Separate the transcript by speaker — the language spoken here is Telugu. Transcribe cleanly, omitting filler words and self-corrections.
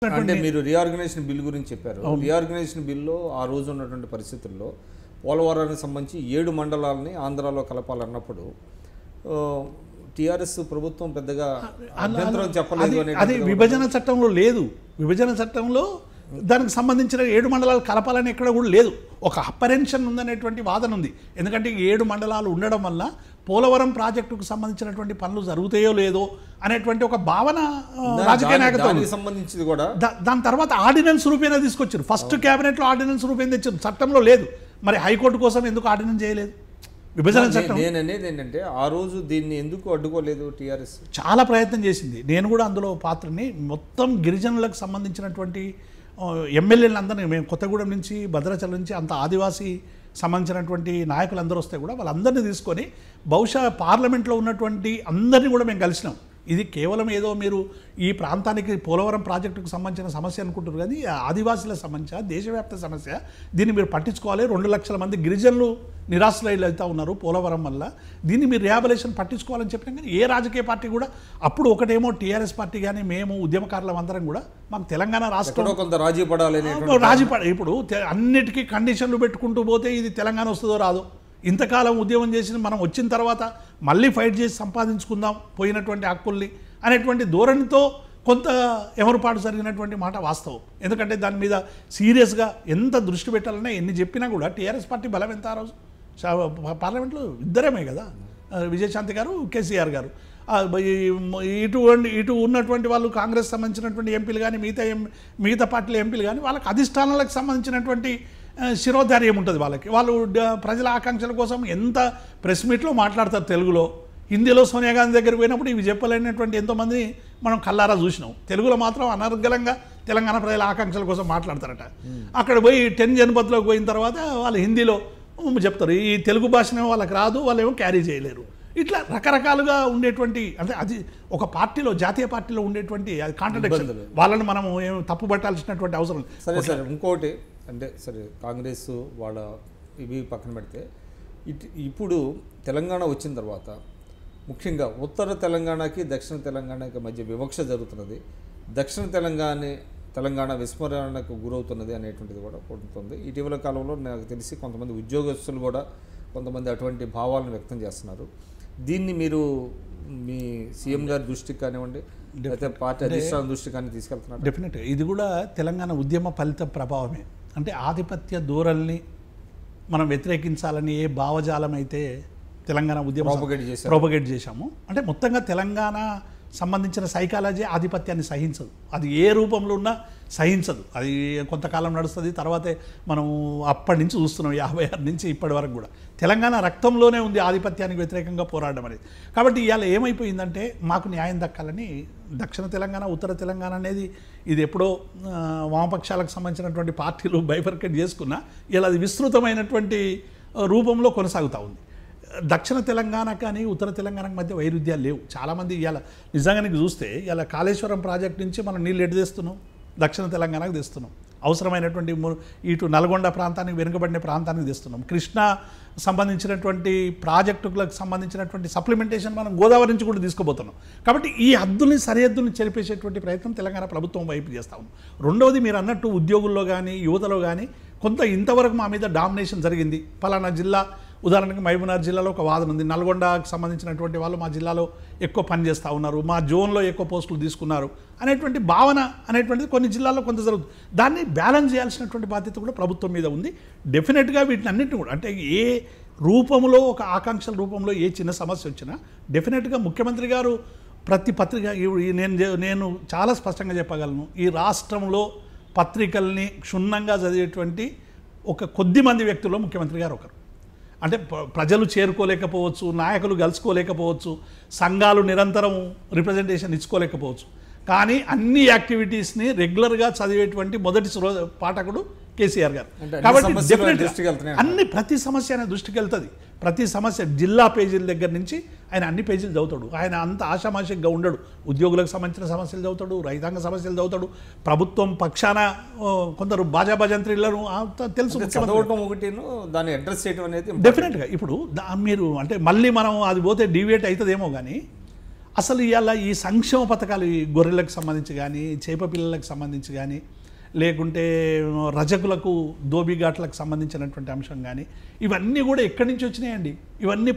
Speaker 1: సంబంధించినటువంటి
Speaker 2: మీరు రీఆర్గనైజేషన్ బిల్ గురించి చెప్పారు. రీఆర్గనైజేషన్ బిల్లో ఆ రోజు ఉన్నటువంటి పరిస్థితుల్లో పోలవరానికి సంబంధించి 7 మండలాలని ఆంధ్రాలో కలపాలన్నప్పుడు టీఆర్ఎస్ ప్రభుత్వం పెద్దగా అభ్యంతరం చెప్పలేదు.
Speaker 1: అది విభజన చట్టంలో లేదు. విభజన చట్టంలో దానికి సంబంధించిన 7 మండలాలు కలపాలని ఎక్కడ కూడా లేదు. ఒక అపరెన్షన్ ఉందనేటువంటి వాదన ఉంది. ఎందుకంటే 7 మండలాలు ఉండడం వల్ల పోలవరం ప్రాజెక్టుకు సంబంధించినటువంటి పనులు జరుగుతాయో లేదో అనేటువంటి ఒక భావన రాజకీయ నాయకత్వం
Speaker 2: సంబంధించింది కూడా.
Speaker 1: దాని తర్వాత ఆర్డినెన్స్ రూపేణా తీసుకొచ్చారు. ఫస్ట్ క్యాబినెట్లో ఆర్డినెన్స్ రూపేణా తెచ్చారు, చట్టంలో లేదు. మరి హైకోర్టు కోసం ఎందుకు ఆర్డినెన్స్ చేయలేదు? విభజన చట్టం
Speaker 2: నేను అనేది ఏంటంటే ఆ రోజు దీన్ని ఎందుకు అడ్డుకోలేదు టీఆర్ఎస్?
Speaker 1: చాలా ప్రయత్నం చేసింది. నేను కూడా అందులో పాత్రని. మొత్తం గిరిజనులకు సంబంధించినటువంటి ఎమ్మెల్యేలందరినీ, మేము కొత్తగూడెం నుంచి భద్రాచలం నుంచి అంత ఆదివాసీ సంబంధించినటువంటి నాయకులందరూ వస్తే కూడా వాళ్ళందరినీ తీసుకొని బహుశా పార్లమెంట్లో ఉన్నటువంటి అందరినీ కూడా మేము కలిసినాం. ఇది కేవలం ఏదో మీరు ఈ ప్రాంతానికి పోలవరం ప్రాజెక్టుకు సంబంధించిన సమస్య అనుకుంటారు, కానీ ఆదివాసీల సమస్య, దేశవ్యాప్త సమస్య. దీన్ని మీరు పట్టించుకోవాలి. 2 లక్షల మంది గిరిజనులు నిరాశ్రయులు అవుతా ఉన్నారు పోలవరం వల్ల. దీన్ని మీరు రిహాబిలేషన్ పట్టించుకోవాలని చెప్పినా కానీ ఏ రాజకీయ పార్టీ కూడా అప్పుడు ఒకటేమో టీఆర్ఎస్ పార్టీ కానీ మేము ఉద్యమకారులం అందరం కూడా మాకు తెలంగాణ రాష్ట్రం
Speaker 2: కొంత రాజీ పడాలి.
Speaker 1: ఇప్పుడు అన్నిటికీ కండిషన్లు పెట్టుకుంటూ పోతే ఇది తెలంగాణ వస్తుందో రాదో. ఇంతకాలం ఉద్యమం చేసిన మనం వచ్చిన తర్వాత మళ్ళీ ఫైట్ చేసి సంపాదించుకుందాం పోయినటువంటి హక్కుల్ని అనేటువంటి ధోరణితో కొంత ఎమరుపాటు జరిగినటువంటి మాట వాస్తవం. ఎందుకంటే దాని మీద సీరియస్గా ఎంత దృష్టి పెట్టాలన్నా ఎన్ని చెప్పినా కూడా టీఆర్ఎస్ పార్టీ బలం ఎంత ఆ రోజు పార్లమెంట్లో ఇద్దరేమే కదా, విజయశాంతి గారు, కేసీఆర్ గారు. ఇటు ఉన్నటువంటి వాళ్ళు కాంగ్రెస్ సంబంధించినటువంటి ఎంపీలు కానీ మిగతా పార్టీల ఎంపీలు కానీ వాళ్ళకి అధిష్టానాలకు సంబంధించినటువంటి శిరోధార్యం ఉంటుంది. వాళ్ళు ప్రజల ఆకాంక్షల కోసం ఎంత ప్రెస్ మీట్లో మాట్లాడతారు తెలుగులో. హిందీలో సోనియా గాంధీ దగ్గరికి పోయినప్పుడు ఇవి చెప్పలేనటువంటి ఎంతోమంది మనం కల్లారా చూసినాం. తెలుగులో మాత్రం అనర్గళంగా తెలంగాణ ప్రజల ఆకాంక్షల కోసం మాట్లాడతారట. అక్కడ పోయి 10 జనపథ్లోకి పోయిన తర్వాత వాళ్ళు హిందీలో చెప్తారు. ఈ తెలుగు భాషనే వాళ్ళకి రాదు, వాళ్ళు ఏమో క్యారీ చేయలేరు. ఇట్లా రకరకాలుగా ఉండేటువంటి, అంటే అది ఒక పార్టీలో, జాతీయ పార్టీలో ఉండేటువంటి అది కాంట్రడిక్షన్. వాళ్ళని మనం ఏం తప్పు పట్టాల్సినటువంటి అవసరం లేదు.
Speaker 2: సరే సరే, ఇంకోటి అంటే సరే కాంగ్రెస్ వాళ్ళ ఇవి పక్కన పెడితే ఇప్పుడు తెలంగాణ వచ్చిన తర్వాత ముఖ్యంగా ఉత్తర తెలంగాణకి దక్షిణ తెలంగాణకి మధ్య వివక్ష జరుగుతున్నది. దక్షిణ తెలంగాణ విస్మరణకు గురవుతున్నది అనేటువంటిది కూడా ఉంటుంది. ఇటీవల కాలంలో నాకు తెలిసి కొంతమంది ఉద్యోగస్తులు కూడా కొంతమంది అటువంటి భావాలను వ్యక్తం చేస్తున్నారు. దీన్ని మీరు మీ సీఎం గారి దృష్టికి కానివ్వండి, లేకపోతే పార్టీ అధిష్టానం దృష్టికి కానీ తీసుకెళ్తున్నారు?
Speaker 1: డెఫినెట్గా ఇది కూడా తెలంగాణ ఉద్యమ ఫలిత ప్రభావమే. అంటే ఆధిపత్య ధోరణిని మనం వ్యతిరేకించాలని ఏ భావజాలం అయితే తెలంగాణ ఉద్యమం ప్రోపగేట్ చేశాము. అంటే మొత్తంగా తెలంగాణ సంబంధించిన సైకాలజీ ఆధిపత్యాన్ని సహించదు. అది ఏ రూపంలో ఉన్నా సహించదు. అది కొంతకాలం నడుస్తుంది. తర్వాతే మనం అప్పటి నుంచి చూస్తున్నాం 56 నుంచి ఇప్పటి వరకు కూడా తెలంగాణ రక్తంలోనే ఉంది ఆధిపత్యానికి వ్యతిరేకంగా పోరాడడం అనేది. కాబట్టి ఇవాళ ఏమైపోయిందంటే మాకు న్యాయం దక్కాలని దక్షిణ తెలంగాణ, ఉత్తర తెలంగాణ అనేది ఇది ఎప్పుడో వామపక్షాలకు సంబంధించినటువంటి పార్టీలు బైఫర్కేట్ చేసుకున్నా ఇలా అది విస్తృతమైనటువంటి రూపంలో కొనసాగుతూ ఉంది. దక్షిణ తెలంగాణ కానీ ఉత్తర తెలంగాణకు మధ్య వైరుధ్యాలు లేవు. చాలామంది ఇవాళ నిజంగానికి చూస్తే ఇలా కాళేశ్వరం ప్రాజెక్ట్ నుంచి మనం నీళ్ళు ఎటు తెస్తున్నాం, దక్షిణ తెలంగాణకు తెస్తున్నాం. అవసరమైనటువంటి ఇటు నల్గొండ ప్రాంతానికి, వెనుకబడిన ప్రాంతానికి తెస్తున్నాం. కృష్ణా సంబంధించినటువంటి ప్రాజెక్టులకు సంబంధించినటువంటి సప్లిమెంటేషన్ మనం గోదావరి నుంచి కూడా తీసుకుపోతున్నాం. కాబట్టి ఈ హద్దుల్ని, సరిహద్దుల్ని చెరిపేసేటువంటి ప్రయత్నం తెలంగాణ ప్రభుత్వం వైపు చేస్తూ ఉంది. రెండవది మీరు అన్నట్టు ఉద్యోగుల్లో కానీ యువతలో కానీ కొంత ఇంతవరకు మా మీద డామినేషన్ జరిగింది. పలానా జిల్లా, ఉదాహరణకి మహబూబ్నగర్ జిల్లాలో ఒక వాదన ఉంది, నల్గొండకు సంబంధించినటువంటి వాళ్ళు మా జిల్లాలో ఎక్కువ పని చేస్తూ ఉన్నారు, మా జోన్లో ఎక్కువ పోస్టులు తీసుకున్నారు అనేటువంటి భావన అనేటువంటిది కొన్ని జిల్లాల్లో కొంత జరుగుతుంది. దాన్ని బ్యాలెన్స్ చేయాల్సినటువంటి బాధ్యత కూడా ప్రభుత్వం మీద ఉంది. డెఫినెట్గా వీటిని అన్నింటినీ కూడా, అంటే ఏ రూపంలో, ఒక ఆకాంక్షల రూపంలో ఏ చిన్న సమస్య వచ్చినా డెఫినెట్గా ముఖ్యమంత్రి గారు ప్రతి పత్రిక, నేను చాలా స్పష్టంగా చెప్పగలను, ఈ రాష్ట్రంలో పత్రికల్ని క్షుణ్ణంగా చదివేటువంటి ఒక కొద్ది మంది వ్యక్తుల్లో ముఖ్యమంత్రి గారు ఒకరు. అంటే ప్రజలు చేరుకోలేకపోవచ్చు, నాయకులు కలుసుకోలేకపోవచ్చు, సంఘాలు నిరంతరం రిప్రజెంటేషన్ ఇచ్చుకోలేకపోవచ్చు, కానీ అన్ని యాక్టివిటీస్ని రెగ్యులర్గా చదివేటువంటి మొదటి పాఠకుడు కేసీఆర్ గారు. కాబట్టి డెఫినెట్గా ప్రతి సమస్య ఆయన దృష్టికి వెళ్తుంది. ప్రతి సమస్య జిల్లా పేజీల దగ్గర నుంచి ఆయన అన్ని పేజీలు చదువుతాడు. ఆయన అంత ఆషామాషిగా ఉండడు. ఉద్యోగులకు సంబంధించిన సమస్యలు చదువుతాడు, రైతాంగ సమస్యలు చదువుతాడు, ప్రభుత్వం పక్షాన కొందరు బాజాభజంత్రులను తెలుసు.
Speaker 2: దాన్ని అడ్రస్ చేయడం అనేది
Speaker 1: డెఫినెట్గా ఇప్పుడు మీరు అంటే మళ్ళీ మనం అది పోతే డివియేట్ అవుతుందేమో, కానీ అసలు ఇవాళ ఈ సంక్షేమ పథకాలు ఈ గొర్రెలకు సంబంధించి కానీ చేప పిల్లలకు సంబంధించి కానీ లేకుంటే రజకులకు దోబిఘాట్లకు సంబంధించినటువంటి అంశం కానీ ఇవన్నీ కూడా ఎక్కడి నుంచి వచ్చినాయండి? ఇవన్నీ